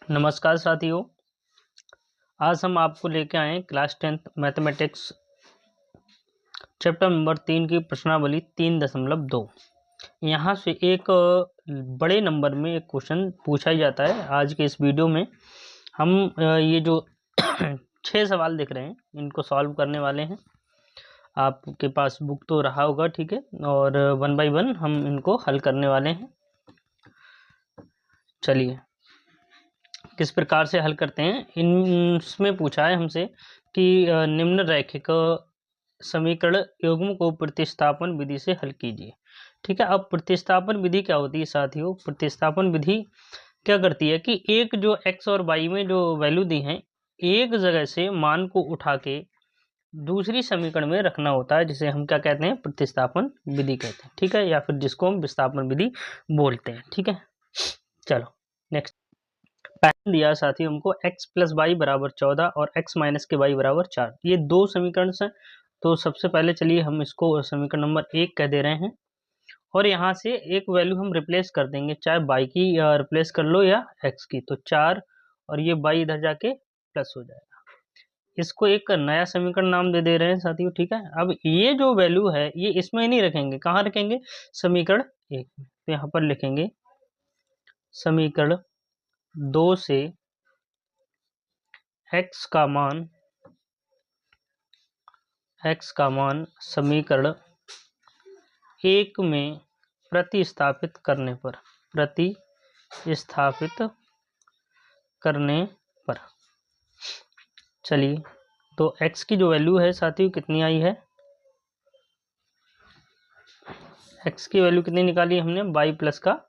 नमस्कार साथियों। आज हम आपको लेके आए हैं class 10th mathematics chapter number 3 की प्रश्नावली 3.2। यहाँ से एक बड़े नंबर में एक क्वेश्चन पूछा ही जाता है। आज के इस वीडियो में हम ये जो 6 सवाल दिख रहे हैं इनको सॉल्व करने वाले हैं। आपके पास बुक तो रहा होगा, ठीक है, और 1 बाय 1 हम इनको हल करने वाले हैं। चलिए किस प्रकार से हल करते हैं। इसमें पूछा है हमसे कि निम्न रैखिक समीकरण युग्म को प्रतिस्थापन विधि से हल कीजिए। ठीक है, अब प्रतिस्थापन विधि क्या होती है साथियों? प्रतिस्थापन विधि क्या करती है कि एक जो x और y में जो वैल्यू दी है, एक जगह से मान को उठा के दूसरी समीकरण में रखना होता है, जिसे हम क्या कहते हैं? प्रतिस्थापन विधि कहते हैं। ठीक है, या फिर जिसको हम विस्थापन विधि बोलते हैं। ठीक है, चलो नेक्स्ट। पहले दिया साथी हमको x प्लस वाई बराबर 14 और x माइनस के वाई बराबर 4। ये दो समीकरण हैं। तो सबसे पहले चलिए हम इसको समीकरण नंबर 1 कह दे रहे हैं और यहाँ से एक वैल्यू हम रिप्लेस कर देंगे, चाहे y की रिप्लेस कर लो या x की। तो 4 और ये y इधर जाके प्लस हो जाएगा। इसको एक नया समीकरण नाम दे रहे हैं साथियों। ठीक है, अब ये जो वैल्यू है ये इसमें नहीं रखेंगे, कहाँ रखेंगे? समीकरण 1 में। तो यहाँ पर लिखेंगे समीकरण 2 से x का मान समीकरण 1 में प्रतिस्थापित करने पर चलिए, तो x की जो वैल्यू है साथियों कितनी आई है? x की वैल्यू कितनी निकाली हमने? y प्लस का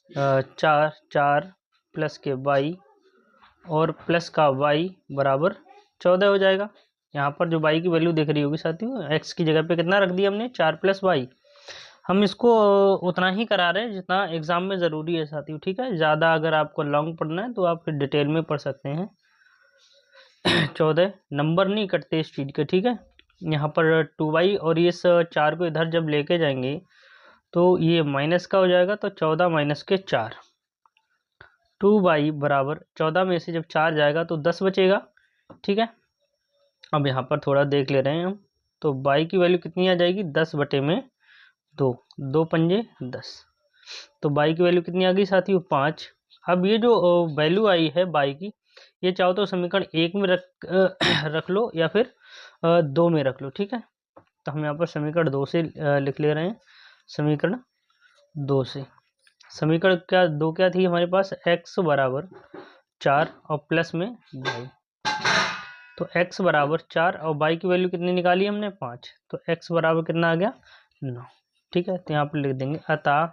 4 प्लस के y और प्लस का y बराबर 14 हो जाएगा। यहाँ पर जो y की वैल्यू दिख रही होगी साथियों, x की जगह पे कितना रख दिया हमने? 4 प्लस y। हम इसको उतना ही करा रहे हैं जितना एग्जाम में ज़रूरी है साथियों। ठीक है, ज़्यादा अगर आपको लॉन्ग पढ़ना है तो आप फिर डिटेल में पढ़ सकते हैं। 14 नंबर नहीं कटते इस चीज़ के। ठीक है, यहाँ पर 2y और ये 4 को इधर जब लेके जाएंगे तो ये माइनस का हो जाएगा। तो 14 माइनस के 4, 2y बराबर 14 में से जब 4 जाएगा तो 10 बचेगा। ठीक है, अब यहाँ पर थोड़ा देख ले रहे हैं हम। तो y की वैल्यू कितनी आ जाएगी? 10 बटे में 2, 2 पंजे 10। तो y की वैल्यू कितनी आ गई साथियों? 5। अब ये जो वैल्यू आई है y की, ये चाहो तो समीकरण 1 में रख लो या फिर 2 में रख लो। ठीक है, तो हम यहाँ पर समीकरण 2 से लिख ले रहे हैं। समीकरण 2 से समीकरण क्या 2 क्या थी हमारे पास? x बराबर 4 और प्लस में y। तो x बराबर 4 और y की वैल्यू कितनी निकाली हमने? 5। तो x बराबर कितना आ गया? 9। ठीक है, तो यहाँ पर लिख देंगे अतः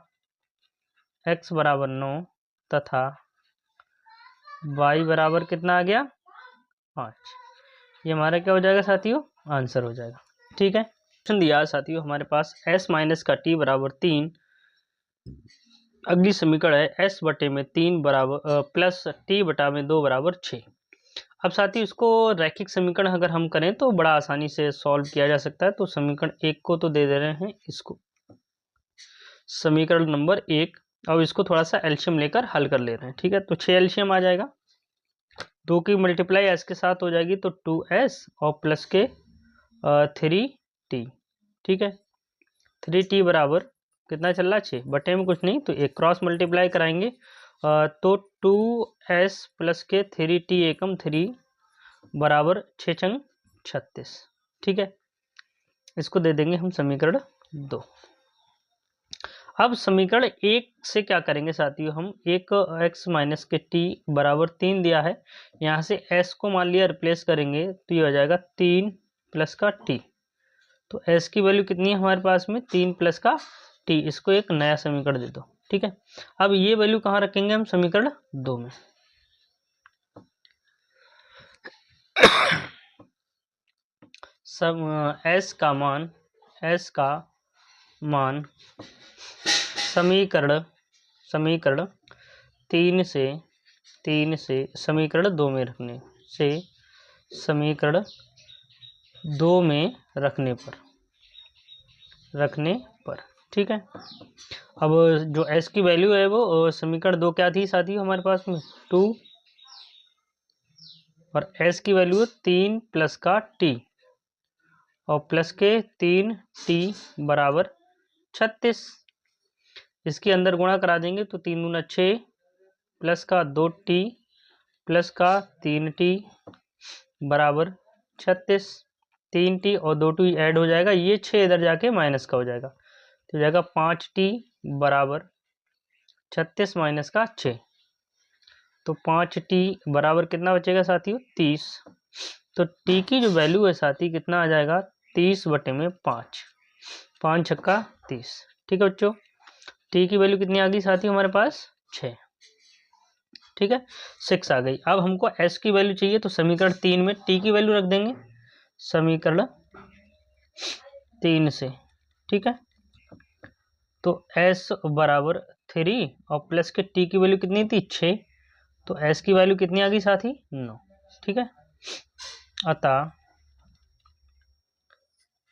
x बराबर 9 तथा y बराबर कितना आ गया? 5। ये हमारा क्या हो जाएगा साथियों? आंसर हो जाएगा। ठीक है, क्वेश्चन दिया साथियों हमारे पास s माइनस का t बराबर 3। अगली समीकरण है s बटे में 3 बराबर प्लस t बटा में 2 बराबर 6। अब साथियों इसको रैखिक समीकरण अगर हम करें तो बड़ा आसानी से सॉल्व किया जा सकता है। तो समीकरण 1 को तो दे रहे हैं, इसको समीकरण नंबर 1। अब इसको थोड़ा सा एलसीएम लेकर हल कर ले रहे हैं। ठीक है, तो 6 एलसीएम आ जाएगा। 2 की मल्टीप्लाई s के साथ हो जाएगी तो 2s और प्लस के 3t। ठीक है, 3t बराबर कितना चल रहा है? 6 बटे में कुछ नहीं, तो एक क्रॉस मल्टीप्लाई कराएंगे तो 2s प्लस के 3t एकम 3 बराबर 6 छंग 36। ठीक है, इसको दे देंगे हम समीकरण 2। अब समीकरण 1 से क्या करेंगे साथियों? हम एक x माइनस के t बराबर 3 दिया है, यहाँ से s को मान लिया रिप्लेस करेंगे तो ये हो जाएगा 3 प्लस का t। तो s की वैल्यू कितनी है हमारे पास में? 3 प्लस का t। इसको एक नया समीकरण दे दो। ठीक है, अब ये वैल्यू कहाँ रखेंगे हम? समीकरण 2 में। सब s का मान समीकरण 3 से समीकरण 2 में रखने से समीकरण 2 में रखने पर। ठीक है, अब जो s की वैल्यू है वो समीकरण 2 क्या थी साथियों हमारे पास में? 2 और s की वैल्यू है 3 प्लस का t और प्लस के 3t बराबर 36। इसके अंदर गुणा करा देंगे तो 3 दूना 6 प्लस का 2t प्लस का 3t बराबर 36। 3t और 2t ऐड हो जाएगा, ये 6 इधर जाके माइनस का हो जाएगा तो हो जाएगा 5t बराबर 36 माइनस का 6। तो 5t बराबर कितना बचेगा साथियों 30। तो t की जो वैल्यू है साथी कितना आ जाएगा 30 बटे में 5, 5 छक्का 30। ठीक है बच्चों, t की वैल्यू कितनी आ गई साथी हमारे पास 6। ठीक है 6 आ गई। अब हमको s की वैल्यू चाहिए तो समीकरण 3 में t की वैल्यू रख देंगे समीकरण 3 से। ठीक है तो s बराबर 3 और प्लस के t की वैल्यू कितनी थी 6, तो s की वैल्यू कितनी आ गई साथी 9। ठीक है अतः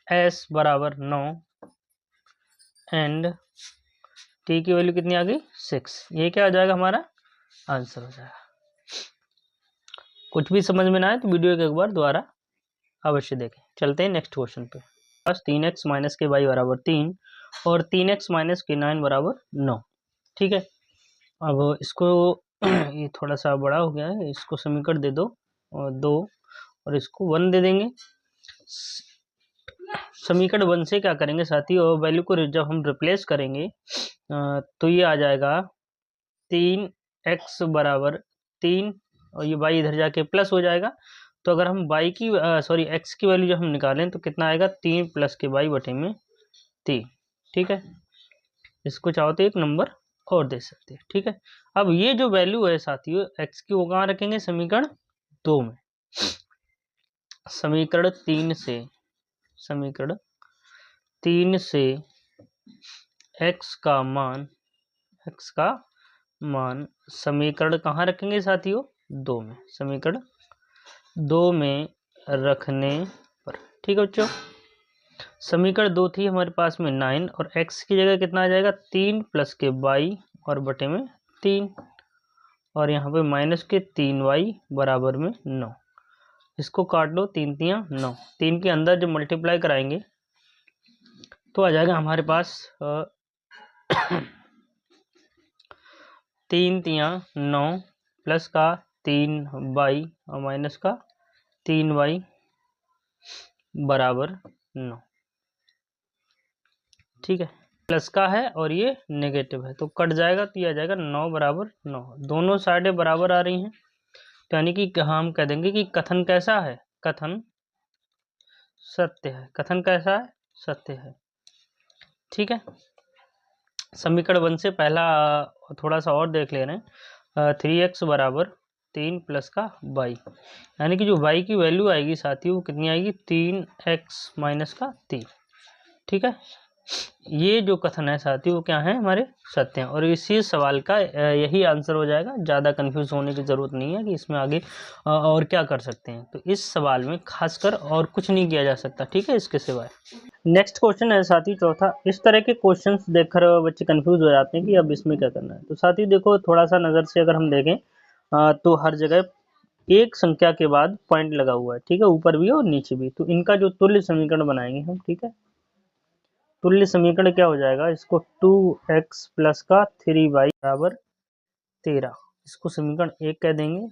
s बराबर 9 एंड t की वैल्यू कितनी आ गई 6। ये क्या आ जाएगा हमारा आंसर हो जाएगा। कुछ भी समझ में ना आए तो वीडियो को एक बार दोबारा अवश्य देखें। चलते हैं नेक्स्ट क्वेश्चन पे। बस 3x माइनस के वाई बराबर 3 और 3x माइनस के 9 बराबर 9। ठीक है अब इसको ये थोड़ा सा बड़ा हो गया है, इसको समीकरण दे दो और 2 और इसको 1 दे देंगे। समीकरण 1 से क्या करेंगे साथी और वैल्यू को जब हम रिप्लेस करेंगे तो ये आ जाएगा 3x बराबर 3 और ये y इधर जाके प्लस हो जाएगा। तो अगर हम y की x की वैल्यू जब हम निकालें तो कितना आएगा 3 प्लस के y बटे में 3। ठीक है इसको चाहो तो एक नंबर और दे सकते हैं। ठीक है अब ये जो वैल्यू है साथियों x की वो कहाँ रखेंगे समीकरण 2 में। समीकरण 3 से x का मान समीकरण कहाँ रखेंगे साथियों 2 में, समीकरण 2 में रखने पर। ठीक है बच्चों समीकरण 2 थी हमारे पास में 9 और x की जगह कितना आ जाएगा 3 प्लस के y और बटे में 3 और यहाँ पे माइनस के 3y बराबर में 9। इसको काट लो 3 तियाँ 9, 3 के अंदर जब मल्टीप्लाई कराएंगे तो आ जाएगा हमारे पास 3 तियाँ 9 प्लस का 3y और माइनस का 3y बराबर 9। ठीक है प्लस का है और ये नेगेटिव है तो कट जाएगा तो ये आ जाएगा 9 बराबर 9। दोनों साइडें बराबर आ रही हैं तो यानी कि हम कह देंगे कि कथन कैसा है, कथन सत्य है। कथन कैसा है सत्य है। ठीक है समीकरण 1 से पहला थोड़ा सा और देख ले रहे हैं 3x बराबर 3 प्लस का y यानी कि जो y की वैल्यू आएगी साथियों वो कितनी आएगी 3x माइनस का 3। ठीक है ये जो कथन है साथियों वो क्या है हमारे सत्य हैं और इसी सवाल का यही आंसर हो जाएगा। ज़्यादा कंफ्यूज होने की ज़रूरत नहीं है कि इसमें आगे और क्या कर सकते हैं। तो इस सवाल में खासकर और कुछ नहीं किया जा सकता। ठीक है इसके सिवाय नेक्स्ट क्वेश्चन है साथी चौथा। इस तरह के क्वेश्चंस देखकर बच्चे कंफ्यूज हो जाते हैं कि अब इसमें क्या करना है। तो साथी देखो थोड़ा सा नज़र से अगर हम देखें तो हर जगह एक संख्या के बाद पॉइंट लगा हुआ है। ठीक है ऊपर भी और नीचे भी। तो इनका जो तुल्य समीकरण बनाएंगे हम। ठीक है तुल्य समीकरण क्या हो जाएगा इसको 2x प्लस का 3y बराबर 13 इसको समीकरण 1 कह देंगे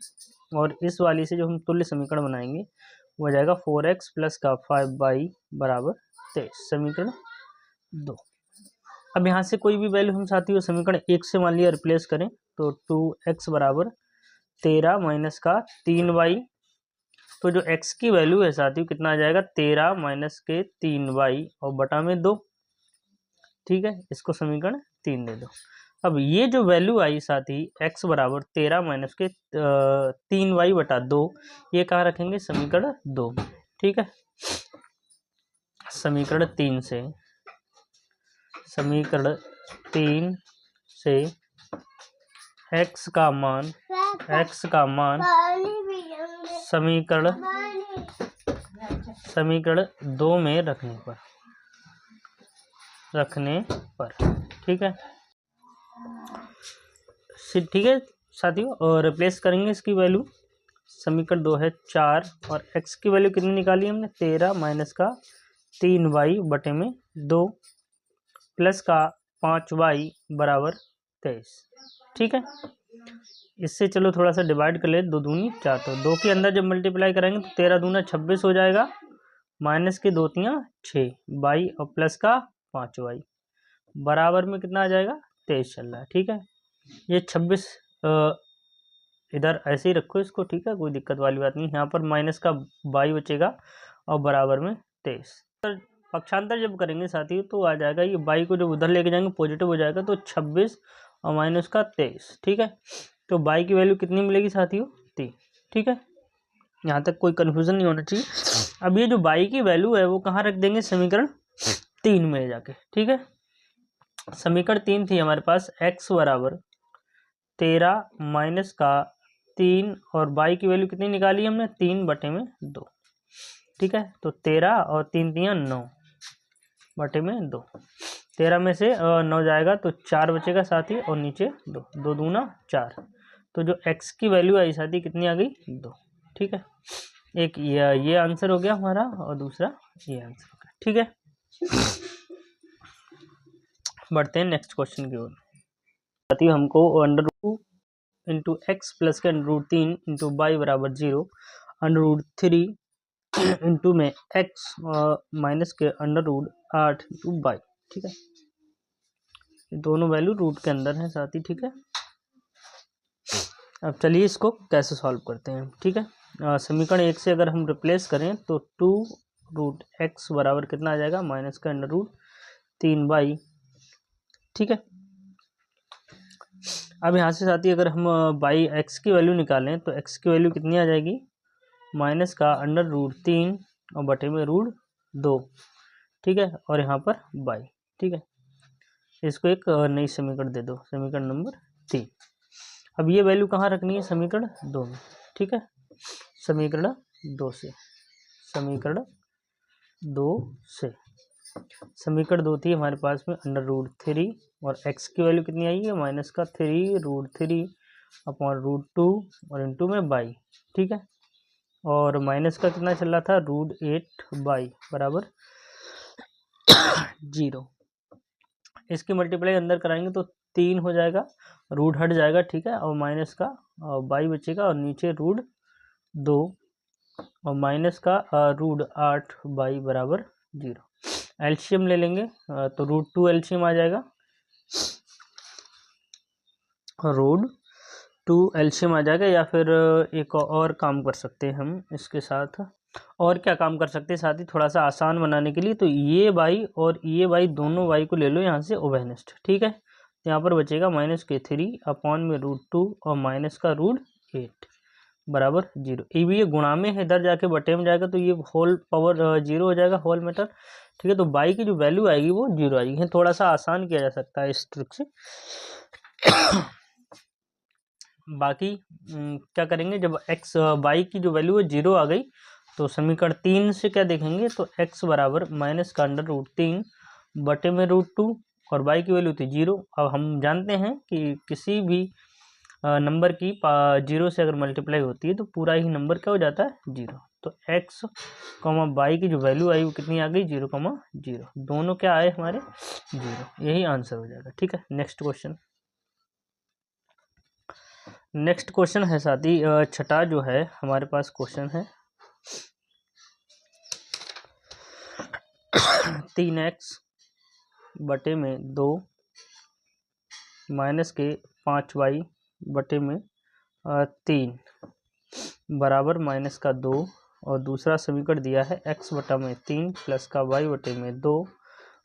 और इस वाली से जो हम तुल्य समीकरण बनाएंगे वो हो जाएगा 4x प्लस का 5y बराबर 23 समीकरण 2। अब यहाँ से कोई भी वैल्यू हम साथियों समीकरण 1 से मान लिया रिप्लेस करें तो 2x बराबर 13 माइनस का 3y तो जो x की वैल्यू है साथियों कितना आ जाएगा 13 माइनस के 3y और बटा में 2। ठीक है इसको समीकरण 3 दे दो। अब ये जो वैल्यू आई साथी x बराबर 13 माइनस के 3y बटा 2 ये कहाँ रखेंगे समीकरण 2 में। ठीक है समीकरण 3 से x का मान समीकरण 2 में रखने पर। ठीक है ठीक है साथियों और रिप्लेस करेंगे इसकी वैल्यू समीकरण 2 है 4 और x की वैल्यू कितनी निकाली हमने 13 माइनस का 3y बटे में 2 प्लस का 5y बराबर 23। ठीक है, इससे चलो थोड़ा सा डिवाइड कर ले, 2 दूनी 4, तो 2 के अंदर जब मल्टीप्लाई करेंगे तो 13 दूना 26 हो जाएगा, माइनस के 2 तियाँ 6 y और प्लस का 5y बराबर में कितना आ जाएगा 23 चल रहा है। ठीक है, ये 26 इधर ऐसे ही रखो इसको, ठीक है, कोई दिक्कत वाली बात नहीं। यहाँ पर माइनस का y बचेगा और बराबर में 23। पक्षांतर जब करेंगे साथियों तो आ जाएगा ये y को जब उधर लेके जाएंगे पॉजिटिव हो जाएगा, तो 26 और माइनस का 23। ठीक है, तो y की वैल्यू कितनी मिलेगी साथियों 3। ठीक है, यहाँ तक कोई कन्फ्यूजन नहीं होना चाहिए। अब ये जो y की वैल्यू है वो कहाँ रख देंगे, समीकरण 3 में जाके। ठीक है, समीकरण 3 थी हमारे पास, x बराबर 13 माइनस का 3 और y की वैल्यू कितनी निकाली हमने 3 बटे में 2। ठीक है, तो 13 और 3 तियाँ 9 बटे में 2, 13 में से 9 जाएगा तो 4 बचेगा साथी, और नीचे 2, 2 दूना 4, तो जो x की वैल्यू आई साथी कितनी आ गई 2। ठीक है, एक ये आंसर हो गया हमारा और दूसरा ये आंसर हो गया। ठीक है, बढ़ते हैं नेक्स्ट क्वेश्चन की ओर। साथियों हमको √2 इंटू एक्स प्लस के √3 इंटू वाई बराबर 0, √3 इंटू में x माइनस के √8 इंटू वाई। ठीक है, ये दोनों वैल्यू रूट के अंदर है साथी। ठीक है, अब चलिए इसको कैसे सॉल्व करते हैं। ठीक है, समीकरण 1 से अगर हम रिप्लेस करें तो 2√x बराबर कितना आ जाएगा, माइनस का √3y। ठीक है, अब यहाँ से साथी अगर हम बाई x की वैल्यू निकालें तो x की वैल्यू कितनी आ जाएगी, माइनस का √3 और बटे में √2। ठीक है, और यहाँ पर y। ठीक है, इसको एक नई समीकरण दे दो, समीकरण नंबर 3। अब ये वैल्यू कहाँ रखनी है, समीकरण 2 में। ठीक है, समीकरण 2 से, समीकरण 2 से, समीकरण 2 थी हमारे पास में √3 और x की वैल्यू कितनी आई है, माइनस का 3√3 अपॉन √2 और इंटू में y। ठीक है, और माइनस का कितना चल रहा था, √8y बराबर 0। इसकी मल्टीप्लाई अंदर कराएंगे तो 3 हो जाएगा, रूट हट जाएगा। ठीक है, और माइनस का y बचेगा और नीचे √2 और माइनस का √8y बराबर 0। एलसीएम ले लेंगे तो √2 एलसीएम आ जाएगा, √2 एलसीएम आ जाएगा। या फिर एक और काम कर सकते हैं हम इसके साथ, और क्या काम कर सकते हैं साथ ही थोड़ा सा आसान बनाने के लिए, तो ये y और ये y दोनों y को ले लो यहाँ से ओवेनिस्ट। ठीक है, यहाँ पर बचेगा माइनस के 3 अपॉन में √2 और माइनस का √8 बराबर 0। ये गुणा में है, इधर जाके बटे में जाएगा तो ये होल पावर 0 हो जाएगा, होल मेटर। ठीक है, तो y की जो वैल्यू आएगी वो 0 आएगी। थोड़ा सा आसान किया जा सकता है इस ट्रिक से। बाकी क्या करेंगे, जब x y की जो वैल्यू है 0 आ गई तो समीकरण 3 से क्या देखेंगे, तो x बराबर माइनस का √3 बटे में √2 और y की वैल्यू थी 0। अब हम जानते हैं कि किसी भी नंबर की 0 से अगर मल्टीप्लाई होती है तो पूरा ही नंबर क्या हो जाता है 0। तो x, y की जो वैल्यू आई वो कितनी आ गई 0,0, दोनों क्या आए हमारे 0, यही आंसर हो जाएगा। ठीक है, नेक्स्ट क्वेश्चन। नेक्स्ट क्वेश्चन है साथी छठा जो है हमारे पास क्वेश्चन है 3x बटे में 2 माइनस के 5y बटे में 3 बराबर माइनस का 2, और दूसरा समीकरण दिया है x बटा में 3 प्लस का y बटे में 2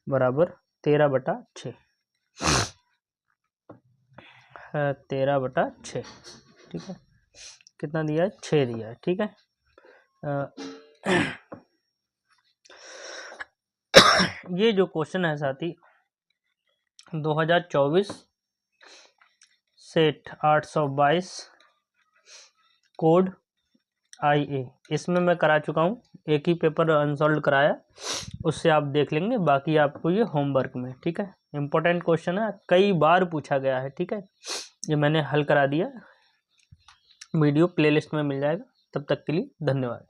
बराबर 13/6, 13/6। ठीक है, कितना दिया है 6 दिया है। ठीक है, ये जो क्वेश्चन है साथी 2024 सेट 822 कोड IA, इसमें मैं करा चुका हूँ, एक ही पेपर अनसॉल्व कराया, उससे आप देख लेंगे, बाकी आपको ये होमवर्क में। ठीक है, इम्पोर्टेंट क्वेश्चन है, कई बार पूछा गया है। ठीक है, ये मैंने हल करा दिया, वीडियो प्लेलिस्ट में मिल जाएगा, तब तक के लिए धन्यवाद।